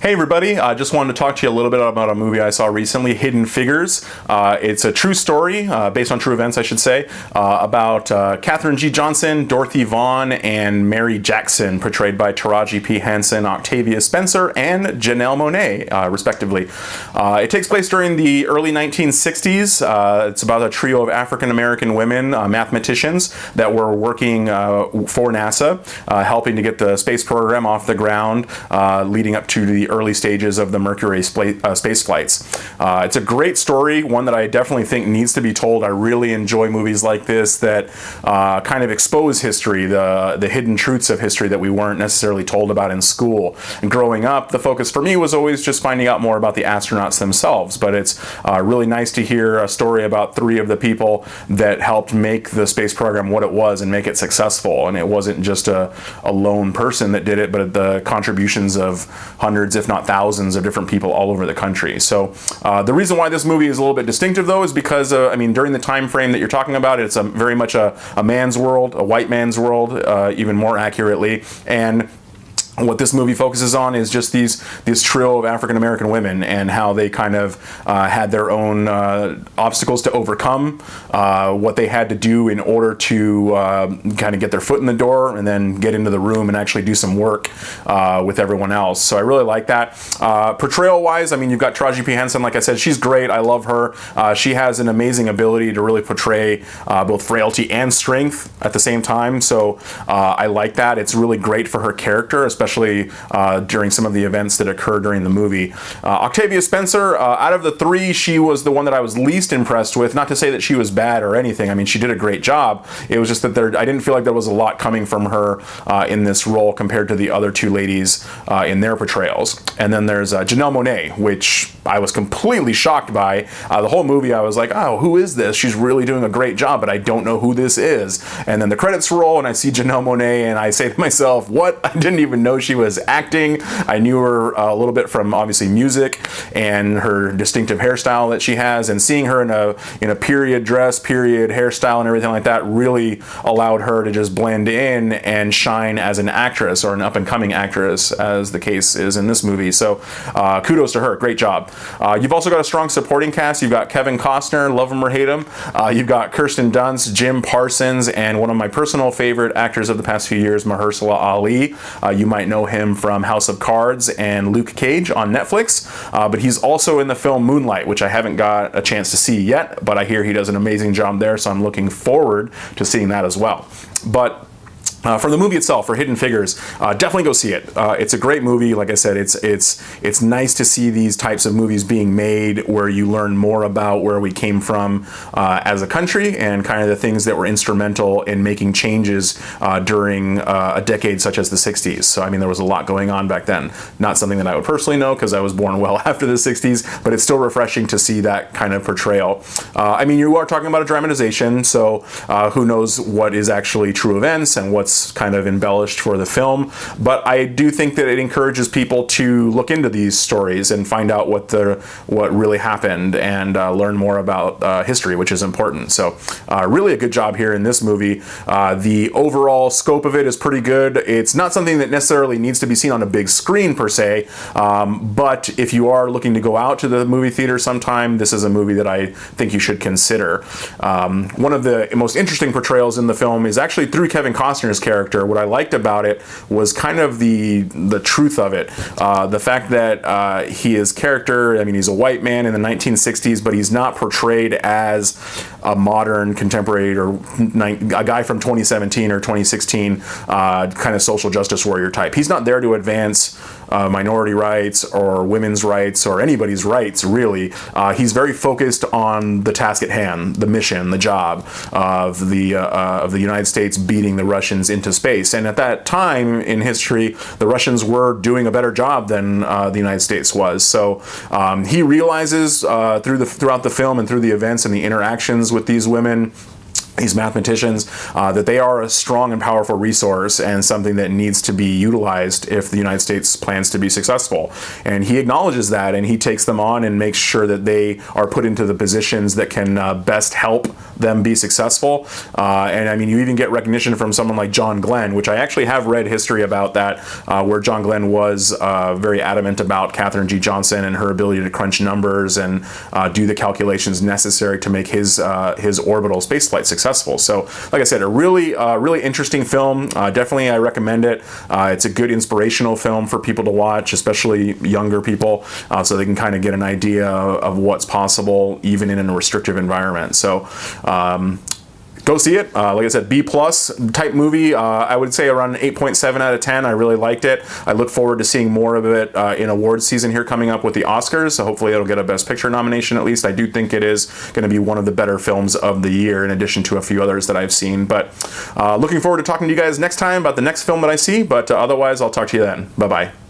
Hey everybody, I just wanted to talk to you a little bit about a movie I saw recently, Hidden Figures. It's a true story, based on true events I should say, about Katherine G. Johnson, Dorothy Vaughan, and Mary Jackson, portrayed by Taraji P. Henson, Octavia Spencer, and Janelle Monáe, respectively. It takes place during the early 1960s. It's about a trio of African-American women, mathematicians, that were working for NASA, helping to get the space program off the ground, leading up to the early stages of the Mercury space flights. It's a great story, one that I definitely think needs to be told. I really enjoy movies like this that kind of expose history, the hidden truths of history that we weren't necessarily told about in school. And growing up, the focus for me was always just finding out more about the astronauts themselves, but it's really nice to hear a story about three of the people that helped make the space program what it was and make it successful. And it wasn't just a lone person that did it, but the contributions of hundreds, if not thousands, of different people all over the country. So the reason why this movie is a little bit distinctive, though, is because I mean, during the time frame that you're talking about, it's very much a man's world, a white man's world, even more accurately. And what this movie focuses on is just this trio of African-American women and how they kind of had their own obstacles to overcome, what they had to do in order to kind of get their foot in the door and then get into the room and actually do some work with everyone else. So I really like that. Portrayal-wise, I mean, you've got Taraji P. Henson, like I said, she's great. I love her. She has an amazing ability to really portray both frailty and strength at the same time. So I like that. It's really great for her character, especially during some of the events that occur during the movie. Octavia Spencer, out of the three, she was the one that I was least impressed with. Not to say that she was bad or anything. I mean, she did a great job. It was just that I didn't feel like there was a lot coming from her in this role compared to the other two ladies in their portrayals. And then there's Janelle Monáe, which I was completely shocked by. The whole movie I was like, oh, who is this? She's really doing a great job, but I don't know who this is. And then the credits roll and I see Janelle Monáe and I say to myself, what? I didn't even know she was acting. I knew her a little bit from obviously music and her distinctive hairstyle that she has, and seeing her in a period dress, period hairstyle and everything like that really allowed her to just blend in and shine as an actress, or an up-and-coming actress, as the case is in this movie. So kudos to her. Great job. You've also got a strong supporting cast. You've got Kevin Costner, love him or hate him. You've got Kirsten Dunst, Jim Parsons, and one of my personal favorite actors of the past few years, Mahershala Ali. You might know him from House of Cards and Luke Cage on Netflix, but he's also in the film Moonlight, which I haven't got a chance to see yet, but I hear he does an amazing job there, so I'm looking forward to seeing that as well. But for the movie itself, for Hidden Figures, definitely go see it. It's a great movie. Like I said, it's nice to see these types of movies being made where you learn more about where we came from as a country and kind of the things that were instrumental in making changes during a decade such as the 60s. So I mean, there was a lot going on back then. Not something that I would personally know because I was born well after the 60s, but it's still refreshing to see that kind of portrayal. I mean, you are talking about a dramatization, so who knows what is actually true events and what's kind of embellished for the film, but I do think that it encourages people to look into these stories and find out what really happened and learn more about history, which is important. So really a good job here in this movie. The overall scope of it is pretty good. It's not something that necessarily needs to be seen on a big screen per se, but if you are looking to go out to the movie theater sometime, this is a movie that I think you should consider. One of the most interesting portrayals in the film is actually through Kevin Costner's character. What I liked about it was kind of the truth of it. The fact that his character, I mean, he's a white man in the 1960s, but he's not portrayed as a modern, contemporary, or a guy from 2017 or 2016 kind of social justice warrior type. He's not there to advance minority rights or women's rights or anybody's rights, really. He's very focused on the task at hand, the mission, the job of the United States beating the Russians into space. And at that time in history, the Russians were doing a better job than the United States was. So he realizes throughout the film and through the events and the interactions with these women these mathematicians, that they are a strong and powerful resource and something that needs to be utilized if the United States plans to be successful. And he acknowledges that, and he takes them on and makes sure that they are put into the positions that can best help them be successful. And I mean, you even get recognition from someone like John Glenn, which I actually have read history about that, where John Glenn was very adamant about Katherine G. Johnson and her ability to crunch numbers and do the calculations necessary to make his orbital spaceflight successful. So, like I said, a really interesting film. Definitely, I recommend it. It's a good inspirational film for people to watch, especially younger people, so they can kind of get an idea of what's possible even in a restrictive environment. So, go see it. Like I said, B+ type movie. I would say around an 8.7 out of 10. I really liked it. I look forward to seeing more of it in awards season here coming up with the Oscars. So hopefully it'll get a Best Picture nomination at least. I do think it is going to be one of the better films of the year in addition to a few others that I've seen. But looking forward to talking to you guys next time about the next film that I see. But otherwise, I'll talk to you then. Bye-bye.